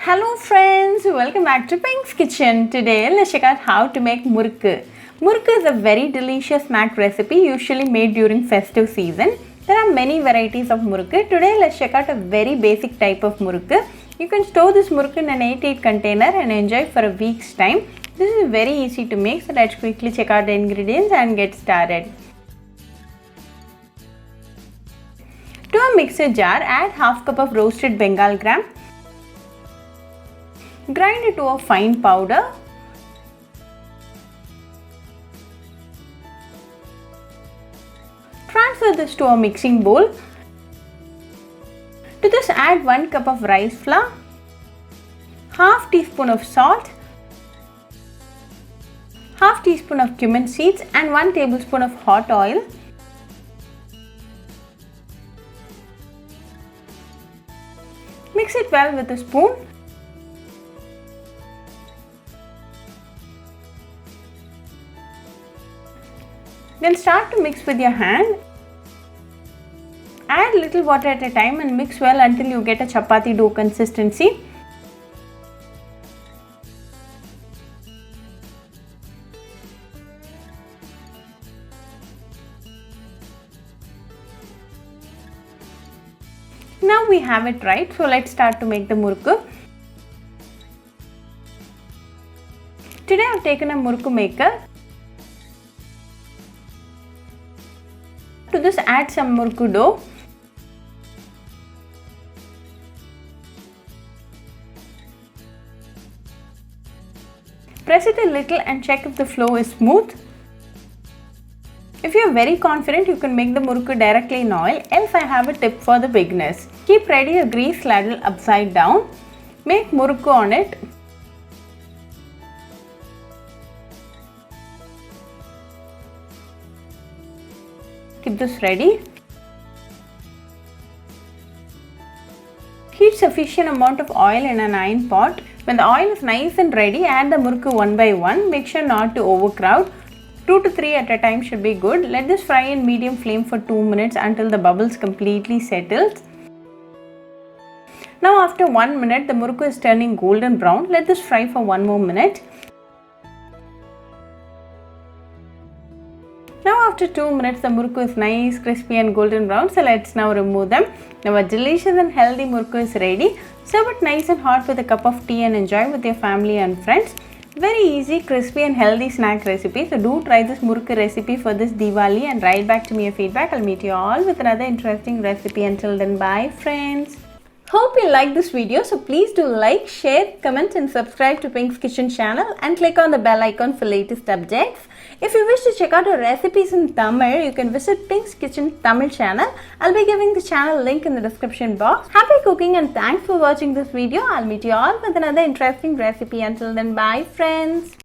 Hello friends, welcome back to Pink's Kitchen. Today let's check out how to make Murukku. Murukku is a very delicious snack recipe usually made during festive season. There are many varieties of Murukku. Today let's check out a very basic type of Murukku. You can store this Murukku in an 8-8 container and enjoy for a week's time. This is very easy to make, so let's quickly check out the ingredients and get started. To a mixer jar, add half cup of roasted Bengal gram. Grind it to a fine powder. Transfer this to a mixing bowl. To this add 1 cup of rice flour, half teaspoon of salt, half teaspoon of cumin seeds and 1 tablespoon of hot oil. Mix it well with a spoon. Then start to mix with your hand. Add little water at a time and mix well until you get a chapati dough consistency. Now we have it right, so let's start to make the Murukku. Today I have taken a Murukku maker. To this add some Murukku dough. Press it a little and check if the flow is smooth. If you are very confident, you can make the Murukku directly in oil, else I have a tip for the beginners. Keep ready a grease ladle upside down. Make Murukku on it. Keep this ready. Heat sufficient amount of oil in an iron pot. When the oil is nice and ready, add the Murukku one by one. Make sure not to overcrowd. 2 to 3 at a time should be good. Let this fry in medium flame for 2 minutes until the bubbles completely settle. Now after 1 minute, the Murukku is turning golden brown. Let this fry for 1 more minute. Now after 2 minutes, the Murukku is nice, crispy and golden brown. So let's now remove them. Now a delicious and healthy Murukku is ready. Serve it nice and hot with a cup of tea and enjoy with your family and friends. Very easy, crispy and healthy snack recipe. So do try this Murukku recipe for this Diwali and write back to me your feedback. I'll meet you all with another interesting recipe. Until then, bye friends. Hope you like this video, so please do like, share, comment and subscribe to Pink's Kitchen channel and click on the bell icon for latest updates. If you wish to check out our recipes in Tamil, you can visit Pink's Kitchen Tamil channel. I'll be giving the channel link in the description box. Happy cooking and thanks for watching this video. I'll meet you all with another interesting recipe. Until then, bye friends.